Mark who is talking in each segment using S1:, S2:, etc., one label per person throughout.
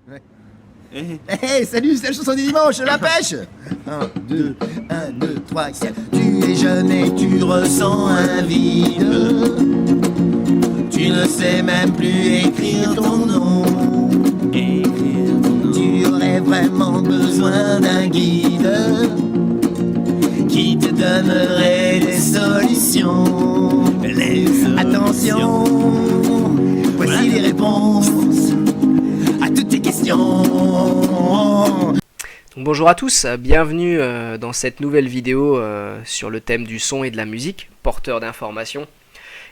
S1: Ouais. Hey, salut, c'est la chanson du dimanche, la pêche. 1, 2, 3, 4. Tu es jeune et tu ressens un vide. Tu ne sais même plus écrire ton nom. Tu aurais vraiment besoin d'un guide qui te donnerait des solutions. Attention, voici les réponses à toutes tes questions.
S2: Donc bonjour à tous, bienvenue dans cette nouvelle vidéo sur le thème du son et de la musique, porteur d'informations.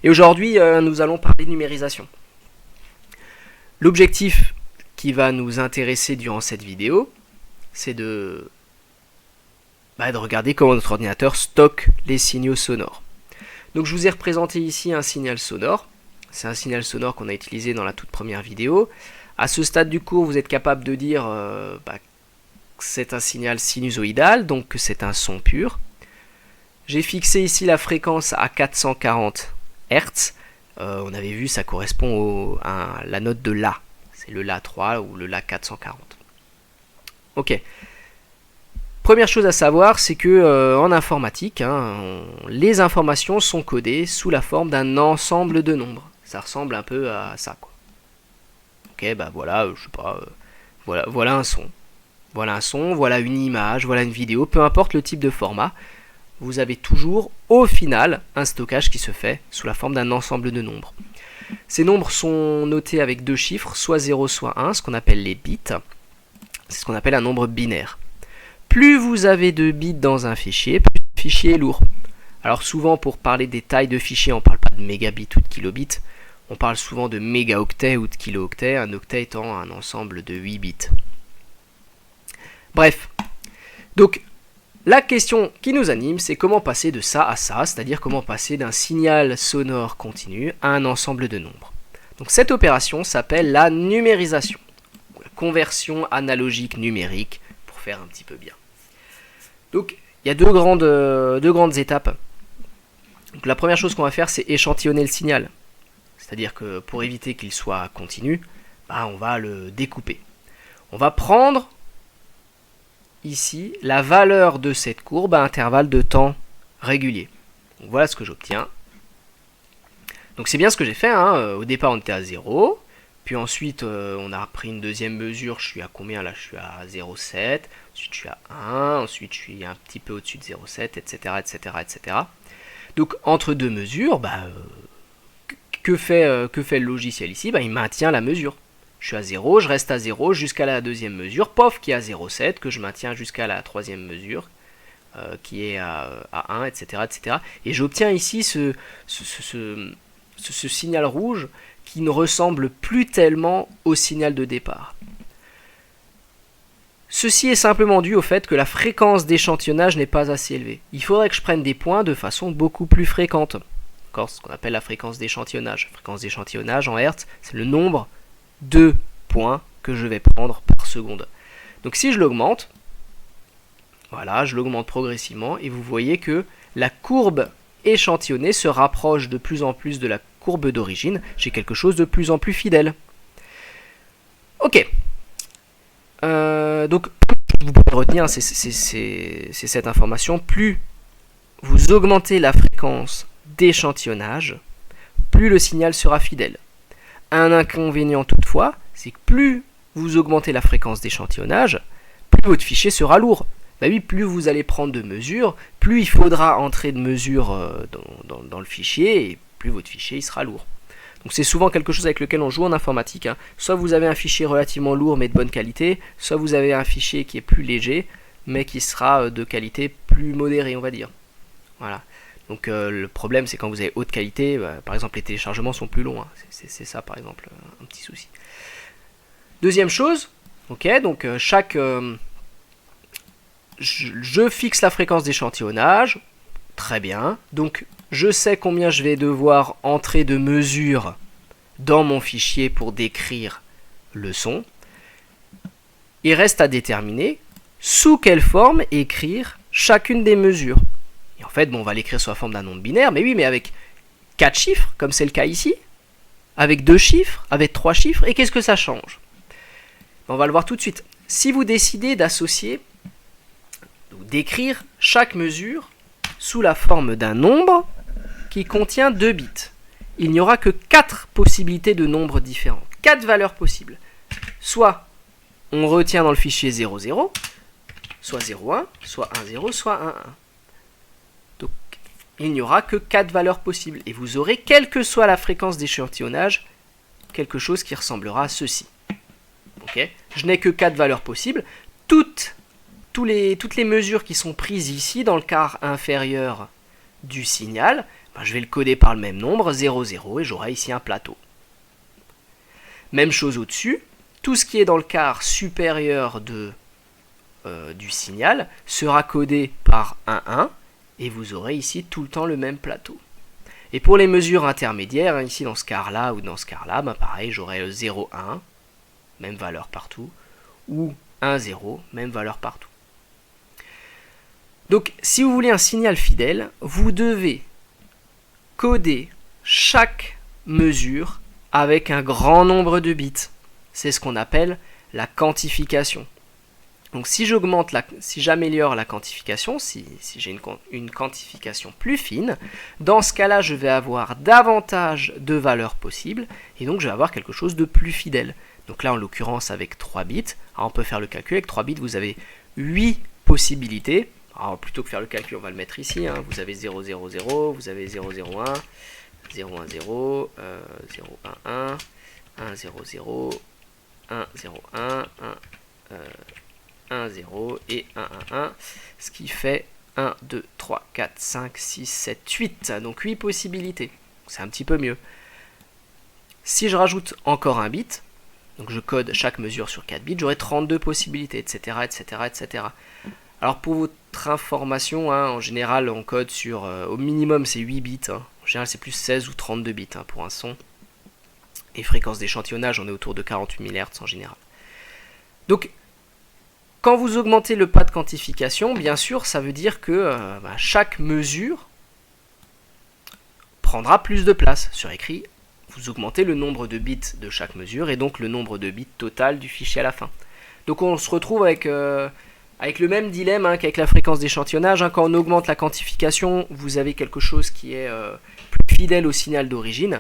S2: Et aujourd'hui, nous allons parler de numérisation. L'objectif qui va nous intéresser durant cette vidéo, c'est de regarder comment notre ordinateur stocke les signaux sonores. Donc je vous ai représenté ici un signal sonore. C'est un signal sonore qu'on a utilisé dans la toute première vidéo. À ce stade du cours, vous êtes capable de dire que c'est un signal sinusoïdal, donc que c'est un son pur. J'ai fixé ici la fréquence à 440 Hz. On avait vu, ça correspond à la note de La. C'est le La3 ou le La440. Ok. Première chose à savoir, c'est que en informatique, les informations sont codées sous la forme d'un ensemble de nombres. Ça ressemble un peu à ça, quoi. Ok, voilà, je sais pas, voilà un son. Voilà un son, voilà une image, voilà une vidéo, peu importe le type de format, vous avez toujours, au final, un stockage qui se fait sous la forme d'un ensemble de nombres. Ces nombres sont notés avec deux chiffres, soit 0, soit 1, ce qu'on appelle les bits. C'est ce qu'on appelle un nombre binaire. Plus vous avez de bits dans un fichier, plus le fichier est lourd. Alors souvent, pour parler des tailles de fichiers, on ne parle pas de mégabits ou de kilobits. On parle souvent de mégaoctets ou de kilooctets, un octet étant un ensemble de 8 bits. Bref, donc la question qui nous anime, c'est comment passer de ça à ça, c'est-à-dire comment passer d'un signal sonore continu à un ensemble de nombres. Donc cette opération s'appelle la numérisation, la conversion analogique numérique, pour faire un petit peu bien. Donc il y a deux grandes étapes. Donc, la première chose qu'on va faire, c'est échantillonner le signal. C'est-à-dire que pour éviter qu'il soit continu, on va le découper. On va prendre ici la valeur de cette courbe à intervalle de temps régulier. Donc, voilà ce que j'obtiens. Donc c'est bien ce que j'ai fait. Au départ on était à 0. Puis ensuite on a pris une deuxième mesure. Je suis à combien là? Je suis à 0,7. Ensuite je suis à 1. Ensuite je suis un petit peu au-dessus de 0,7, etc., etc., etc. Donc entre deux mesures, que fait le logiciel ici? Il maintient la mesure. Je suis à 0, je reste à 0 jusqu'à la deuxième mesure, pof, qui est à 0,7, que je maintiens jusqu'à la troisième mesure, qui est à 1, etc., etc. Et j'obtiens ici ce signal rouge qui ne ressemble plus tellement au signal de départ. Ceci est simplement dû au fait que la fréquence d'échantillonnage n'est pas assez élevée. Il faudrait que je prenne des points de façon beaucoup plus fréquente. Ce qu'on appelle la fréquence d'échantillonnage. La fréquence d'échantillonnage en Hertz, c'est le nombre de points que je vais prendre par seconde. Donc si je l'augmente, voilà, je l'augmente progressivement et vous voyez que la courbe échantillonnée se rapproche de plus en plus de la courbe d'origine. J'ai quelque chose de plus en plus fidèle. Ok. Donc, vous pouvez retenir, c'est cette information. Plus vous augmentez la fréquence d'échantillonnage, plus le signal sera fidèle. Un inconvénient toutefois, c'est que plus vous augmentez la fréquence d'échantillonnage, plus votre fichier sera lourd. Oui, plus vous allez prendre de mesures, plus il faudra entrer de mesures dans le fichier, et plus votre fichier il sera lourd. Donc c'est souvent quelque chose avec lequel on joue en informatique. Soit vous avez un fichier relativement lourd mais de bonne qualité, soit vous avez un fichier qui est plus léger, mais qui sera de qualité plus modérée, on va dire. Voilà. Donc le problème c'est quand vous avez haute qualité, par exemple les téléchargements sont plus longs, c'est ça par exemple un petit souci. Deuxième chose, ok, donc je fixe la fréquence d'échantillonnage, très bien, donc je sais combien je vais devoir entrer de mesures dans mon fichier pour décrire le son. Il reste à déterminer sous quelle forme écrire chacune des mesures. Et en fait, on va l'écrire sous la forme d'un nombre binaire, mais oui, mais avec 4 chiffres, comme c'est le cas ici, avec 2 chiffres, avec 3 chiffres, et qu'est-ce que ça change? On va le voir tout de suite. Si vous décidez d'associer, ou d'écrire chaque mesure sous la forme d'un nombre qui contient 2 bits, il n'y aura que 4 possibilités de nombres différents. 4 valeurs possibles. Soit on retient dans le fichier 0, 0, soit 0, 1, soit 1, 0, soit 1, 1. Donc, il n'y aura que 4 valeurs possibles. Et vous aurez, quelle que soit la fréquence d'échantillonnage, quelque chose qui ressemblera à ceci. Okay. Je n'ai que 4 valeurs possibles. Toutes les mesures qui sont prises ici, dans le quart inférieur du signal, je vais le coder par le même nombre, 0, 0, et j'aurai ici un plateau. Même chose au-dessus. Tout ce qui est dans le quart supérieur du signal sera codé par 1, 1, et vous aurez ici tout le temps le même plateau. Et pour les mesures intermédiaires, ici dans ce quart-là ou dans ce quart-là, pareil, j'aurai 0, 1, même valeur partout, ou 1, 0, même valeur partout. Donc, si vous voulez un signal fidèle, vous devez coder chaque mesure avec un grand nombre de bits. C'est ce qu'on appelle la quantification. Donc si j'améliore la quantification, si j'ai une quantification plus fine, dans ce cas-là, je vais avoir davantage de valeurs possibles, et donc je vais avoir quelque chose de plus fidèle. Donc là, en l'occurrence, avec 3 bits, alors on peut faire le calcul, avec 3 bits, vous avez 8 possibilités. Alors plutôt que faire le calcul, on va le mettre ici, hein. Vous avez 0, 0, 0, vous avez 0, 0, 1, 0, 1, 0, 0, 1, 1, 1, 0, 0, 1, 0, 1, 1, 0 et 1, 1, 1, ce qui fait 1, 2, 3, 4, 5, 6, 7, 8. Donc 8 possibilités. C'est un petit peu mieux. Si je rajoute encore un bit, donc je code chaque mesure sur 4 bits, j'aurai 32 possibilités, etc., etc., etc. Alors pour votre information, hein, en général on code sur, au minimum c'est 8 bits, hein. En général c'est plus 16 ou 32 bits hein, pour un son. Et fréquence d'échantillonnage, on est autour de 48 000 Hz en général. Donc, quand vous augmentez le pas de quantification, bien sûr, ça veut dire que chaque mesure prendra plus de place. Sur écrit, vous augmentez le nombre de bits de chaque mesure et donc le nombre de bits total du fichier à la fin. Donc on se retrouve avec le même dilemme hein, qu'avec la fréquence d'échantillonnage. Hein. Quand on augmente la quantification, vous avez quelque chose qui est plus fidèle au signal d'origine.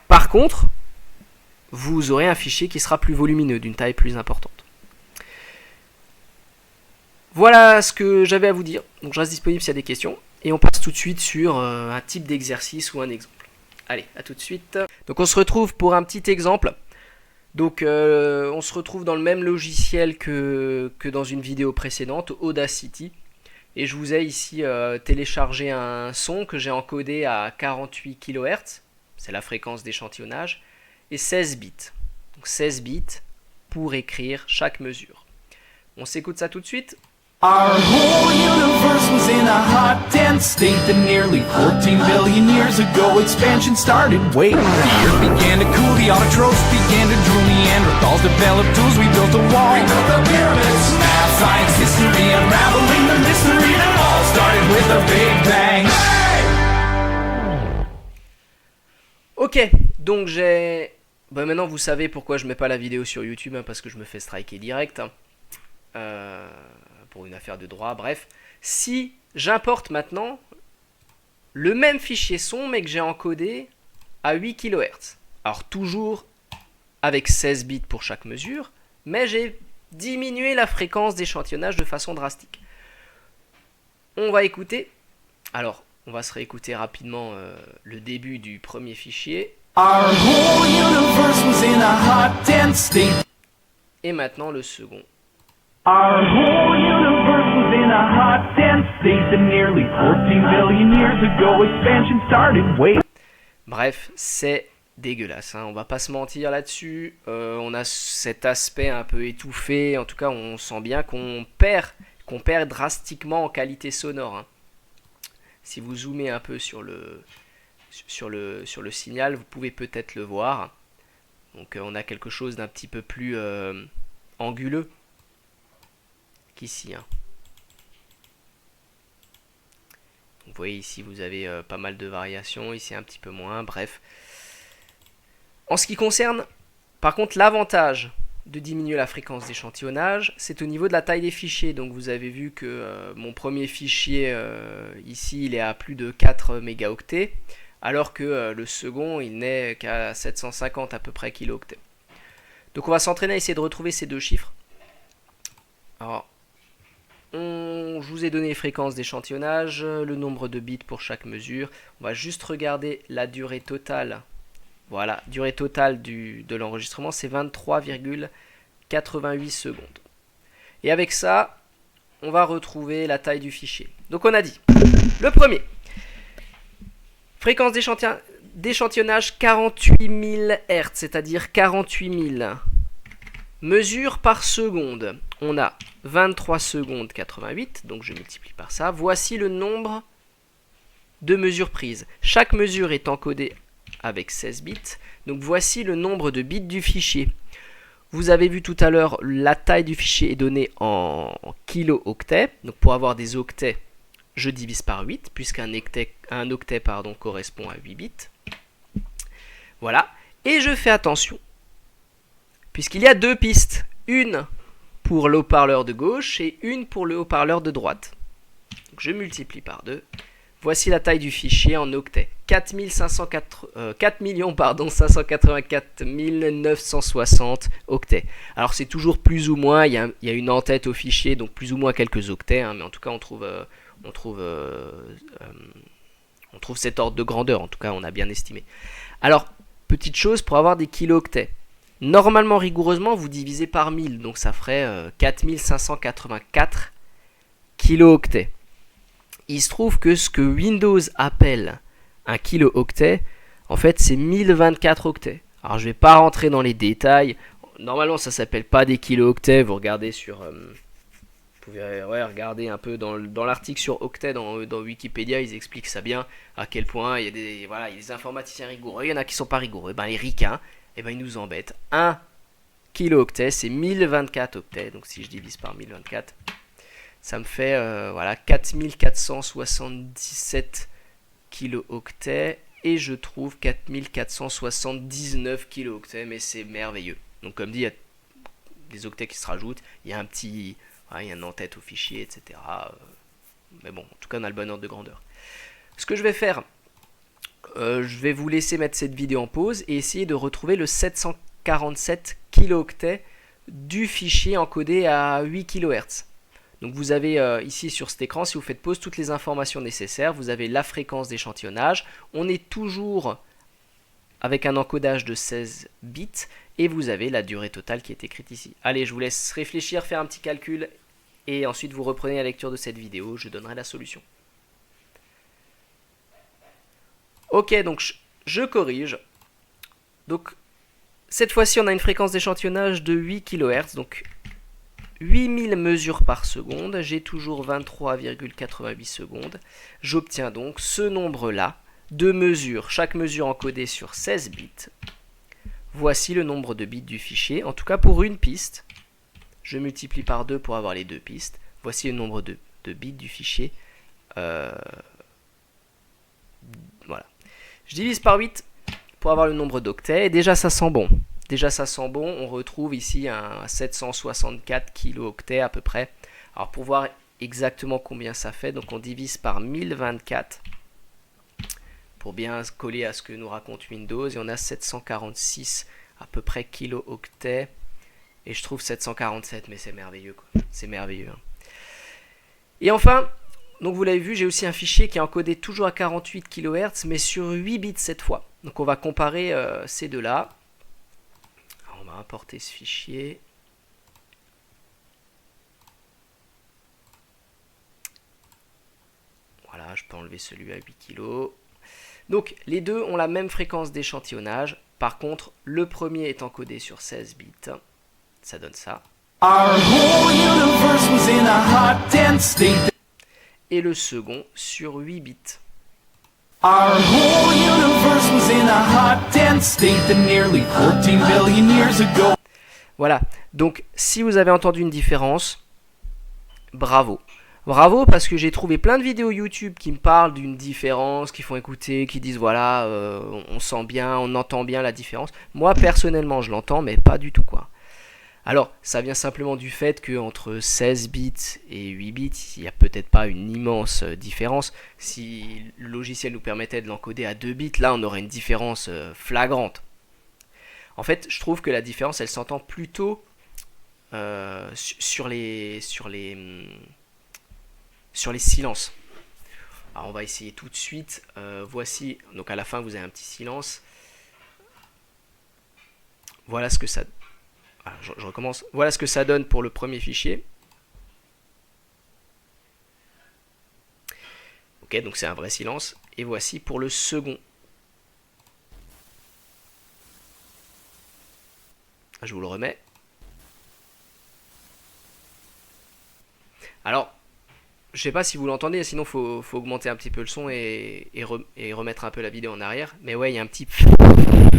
S2: Par contre, vous aurez un fichier qui sera plus volumineux, d'une taille plus importante. Voilà ce que j'avais à vous dire. Donc je reste disponible s'il y a des questions. Et on passe tout de suite sur un type d'exercice ou un exemple. Allez, à tout de suite. Donc on se retrouve pour un petit exemple. Donc on se retrouve dans le même logiciel que dans une vidéo précédente, Audacity. Et je vous ai ici téléchargé un son que j'ai encodé à 48 kHz. C'est la fréquence d'échantillonnage. Et 16 bits. Donc 16 bits pour écrire chaque mesure. On s'écoute ça tout de suite.
S3: Our whole universe was in a hot, dense state that nearly 14 billion years ago expansion started. Wait, the earth began to cool, the autotrophs began to drool, Neanderthals developed tools, we built a wall. We built the pyramids, math, science, history, unraveling the mystery that all started with a big bang. Hey!
S2: Ok, donc maintenant vous savez pourquoi je mets pas la vidéo sur YouTube, hein, parce que je me fais striker direct. Hein. Pour une affaire de droit, bref. Si j'importe maintenant le même fichier son, mais que j'ai encodé à 8 kHz, alors toujours avec 16 bits pour chaque mesure, mais j'ai diminué la fréquence d'échantillonnage de façon drastique. On va écouter, alors on va se réécouter rapidement le début du premier fichier.
S3: Our whole universe was in a hot, dense state.
S2: Et maintenant le second.
S3: Our whole universe was in a hot, dense state that nearly 14 billion years ago expansion started. Wait.
S2: Bref, c'est dégueulasse, hein. On va pas se mentir là-dessus. On a cet aspect un peu étouffé. En tout cas, on sent bien qu'on perd drastiquement en qualité sonore. Hein. Si vous zoomez un peu sur le signal, vous pouvez peut-être le voir. Donc, on a quelque chose d'un petit peu plus anguleux qu'ici. Hein. Vous voyez ici, vous avez pas mal de variations, ici un petit peu moins, bref. En ce qui concerne, par contre, l'avantage de diminuer la fréquence d'échantillonnage, c'est au niveau de la taille des fichiers. Donc vous avez vu que mon premier fichier ici, il est à plus de 4 mégaoctets, alors que le second, il n'est qu'à 750 à peu près kilooctets. Donc on va s'entraîner à essayer de retrouver ces deux chiffres. Alors, je vous ai donné les fréquences d'échantillonnage, le nombre de bits pour chaque mesure. On va juste regarder la durée totale. Voilà, durée totale de l'enregistrement, c'est 23,88 secondes. Et avec ça, on va retrouver la taille du fichier. Donc on a dit, le premier, fréquence d'échantillonnage 48 000 Hz, c'est-à-dire 48 000 mesures par seconde. On a 23 secondes 88, donc je multiplie par ça. Voici le nombre de mesures prises. Chaque mesure est encodée avec 16 bits. Donc voici le nombre de bits du fichier. Vous avez vu tout à l'heure, la taille du fichier est donnée en kilo-octets. Donc pour avoir des octets, je divise par 8, puisqu'un octet correspond à 8 bits. Voilà. Et je fais attention, puisqu'il y a deux pistes. Une pour le haut-parleur de gauche et une pour le haut-parleur de droite. Donc je multiplie par 2. Voici la taille du fichier en octets. 4 584 960 octets. Alors c'est toujours plus ou moins, il y a une en-tête au fichier, donc plus ou moins quelques octets, hein, mais en tout cas on trouve cet ordre de grandeur, en tout cas on a bien estimé. Alors, petite chose, pour avoir des kilo-octets, normalement, rigoureusement, vous divisez par 1000, donc ça ferait 4584 kilo-octets. Il se trouve que ce que Windows appelle un kilo-octet, en fait, c'est 1024 octets. Alors, je ne vais pas rentrer dans les détails. Normalement, ça ne s'appelle pas des kilo-octets. Vous regardez sur... vous pouvez regarder un peu dans l'article sur octets dans Wikipédia. Ils expliquent ça bien, à quel point il y a des informaticiens rigoureux. Il y en a qui ne sont pas rigoureux. Les ricains, ils nous embêtent. Un kilo-octet, c'est 1024 octets. Donc, si je divise par 1024... ça me fait 4477 kilo-octets et je trouve 4479 kilo-octets, mais c'est merveilleux. Donc comme dit, il y a des octets qui se rajoutent, il y a il y a un en-tête au fichier, etc. Mais bon, en tout cas on a le bon ordre de grandeur. Ce que je vais faire, je vais vous laisser mettre cette vidéo en pause et essayer de retrouver le 747 kilo-octets du fichier encodé à 8 kHz. Donc vous avez ici sur cet écran, si vous faites pause, toutes les informations nécessaires. Vous avez la fréquence d'échantillonnage. On est toujours avec un encodage de 16 bits. Et vous avez la durée totale qui est écrite ici. Allez, je vous laisse réfléchir, faire un petit calcul. Et ensuite vous reprenez la lecture de cette vidéo. Je donnerai la solution. Ok, donc je corrige. Donc cette fois-ci, on a une fréquence d'échantillonnage de 8 kHz. Donc 8000 mesures par seconde, j'ai toujours 23,88 secondes. J'obtiens donc ce nombre-là de mesures, chaque mesure encodée sur 16 bits. Voici le nombre de bits du fichier, en tout cas pour une piste. Je multiplie par 2 pour avoir les deux pistes. Voici le nombre de bits du fichier. Voilà. Je divise par 8 pour avoir le nombre d'octets, et déjà ça sent bon. On retrouve ici un 764 kilo-octets à peu près. Alors pour voir exactement combien ça fait, donc on divise par 1024 pour bien coller à ce que nous raconte Windows. Et on a 746 à peu près kilo-octets. Et je trouve 747, mais c'est merveilleux, quoi. C'est merveilleux. Hein. Et enfin, donc vous l'avez vu, j'ai aussi un fichier qui est encodé toujours à 48 kHz, mais sur 8 bits cette fois. Donc on va comparer ces deux-là. On va importer ce fichier. Voilà, je peux enlever celui à 8 kg. Donc les deux ont la même fréquence d'échantillonnage. Par contre, le premier est encodé sur 16 bits. Ça donne ça. Et le second sur 8 bits.
S3: Our whole universe was in a hot, dense state that nearly 14 billion years ago.
S2: Voilà, donc si vous avez entendu une différence, bravo. Bravo parce que j'ai trouvé plein de vidéos YouTube qui me parlent d'une différence, qui font écouter, qui disent voilà, on sent bien, on entend bien la différence. Moi personnellement je l'entends mais pas du tout quoi. Alors, ça vient simplement du fait qu'entre 16 bits et 8 bits, il n'y a peut-être pas une immense différence. Si le logiciel nous permettait de l'encoder à 2 bits, là on aurait une différence flagrante. En fait, je trouve que la différence, elle s'entend plutôt sur les silences. Alors, on va essayer tout de suite. Voici, donc à la fin, vous avez un petit silence. Voilà ce que ça... Alors, je recommence. Voilà ce que ça donne pour le premier fichier. Ok, donc c'est un vrai silence. Et voici pour le second. Je vous le remets. Alors, je sais pas si vous l'entendez, sinon faut augmenter un petit peu le son et remettre un peu la vidéo en arrière. Mais ouais, il y a un petit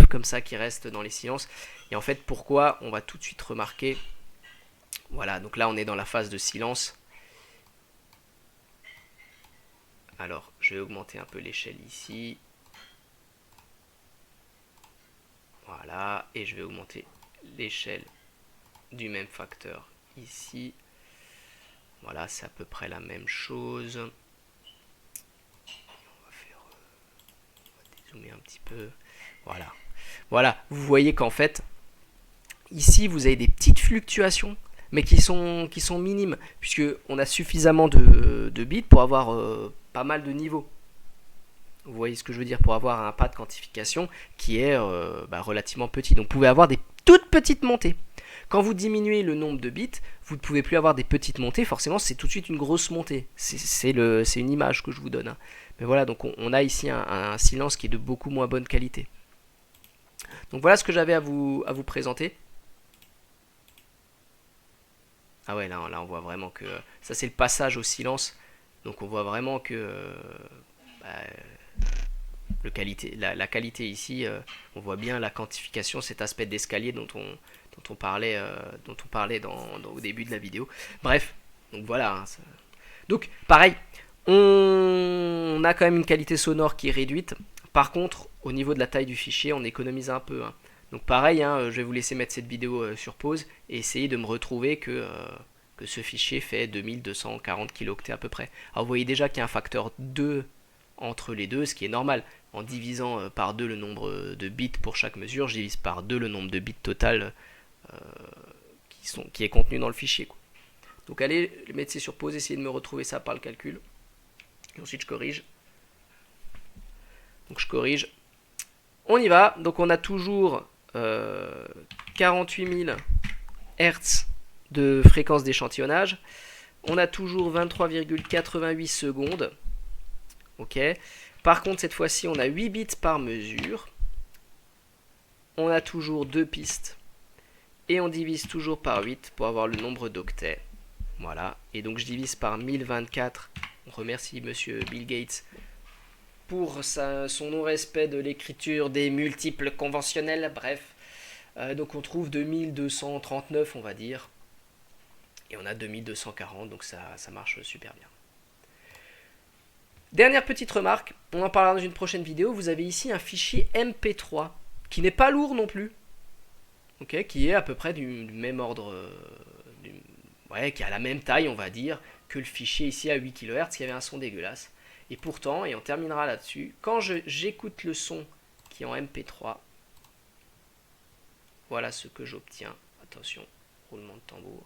S2: comme ça qui reste dans les silences. Et en fait, pourquoi? On va tout de suite remarquer. Voilà, donc là on est dans la phase de silence. Alors, je vais augmenter un peu l'échelle ici. Voilà, et je vais augmenter l'échelle du même facteur ici. Voilà, c'est à peu près la même chose. On va dézoomer un petit peu. Voilà. Voilà, vous voyez qu'en fait, ici, vous avez des petites fluctuations, mais qui sont minimes, puisqu'on a suffisamment de bits pour avoir pas mal de niveaux. Vous voyez ce que je veux dire, pour avoir un pas de quantification qui est relativement petit. Donc, vous pouvez avoir des toutes petites montées. Quand vous diminuez le nombre de bits, vous ne pouvez plus avoir des petites montées. Forcément, c'est tout de suite une grosse montée. C'est une image que je vous donne. Hein. Mais voilà, donc on a ici un silence qui est de beaucoup moins bonne qualité. Donc voilà ce que j'avais à vous présenter. Ah ouais, là on voit vraiment que... Ça, c'est le passage au silence. Donc on voit vraiment que... la qualité ici, on voit bien la quantification, cet aspect d'escalier dont on parlait au début de la vidéo. Bref, donc voilà. Hein, donc pareil, on a quand même une qualité sonore qui est réduite. Par contre, au niveau de la taille du fichier, on économise un peu. Hein. Donc pareil, hein, je vais vous laisser mettre cette vidéo sur pause et essayer de me retrouver que ce fichier fait 2240 kilooctets à peu près. Alors vous voyez déjà qu'il y a un facteur 2 entre les deux, ce qui est normal. En divisant par 2 le nombre de bits pour chaque mesure, je divise par 2 le nombre de bits total qui est contenu dans le fichier. Quoi. Donc allez, mettez sur pause, essayez de me retrouver ça par le calcul. Et ensuite je corrige. Donc je corrige. On y va. Donc on a toujours 48 000 Hz de fréquence d'échantillonnage. On a toujours 23,88 secondes. Ok. Par contre, cette fois-ci, on a 8 bits par mesure. On a toujours 2 pistes. Et on divise toujours par 8 pour avoir le nombre d'octets. Voilà. Et donc, je divise par 1024. On remercie monsieur Bill Gates pour son non-respect de l'écriture des multiples conventionnels. Bref. Donc, on trouve 2239, on va dire. Et on a 2240. Donc, ça marche super bien. Dernière petite remarque, on en parlera dans une prochaine vidéo, vous avez ici un fichier MP3 qui n'est pas lourd non plus, okay, qui est à peu près du même ordre, qui a la même taille on va dire que le fichier ici à 8 kHz qui avait un son dégueulasse. Et pourtant, et on terminera là-dessus, quand j'écoute le son qui est en MP3, voilà ce que j'obtiens. Attention, roulement de tambour.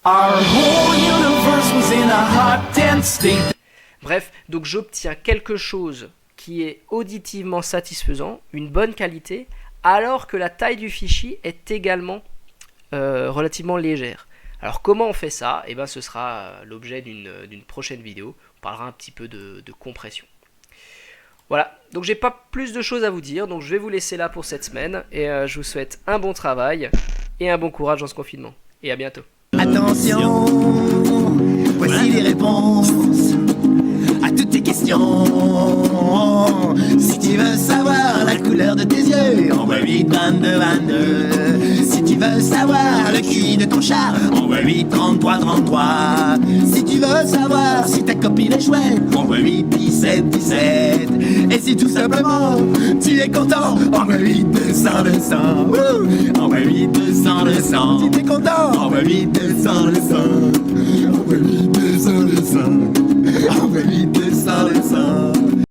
S3: Our whole universe was in a hot, dense state.
S2: Bref, donc j'obtiens quelque chose qui est auditivement satisfaisant, une bonne qualité, alors que la taille du fichier est également relativement légère. Alors comment on fait ça? Eh bien, ce sera l'objet d'une prochaine vidéo. On parlera un petit peu de compression. Voilà, donc j'ai pas plus de choses à vous dire, donc je vais vous laisser là pour cette semaine, et je vous souhaite un bon travail et un bon courage dans ce confinement. Et à bientôt.
S1: Attention, voici les réponses à toutes tes questions. Si tu veux savoir la couleur de tes yeux, envoie 8 22 22. Si tu veux savoir le QI de ton chat, envoie 8 33 33. Si tu veux savoir si ta copine est chouette, envoie 8 17 17. Et si tout simplement tu es content, envoie 8 200 200. Envoie 8 200 200. Si t'es content, envoie 8 200 200.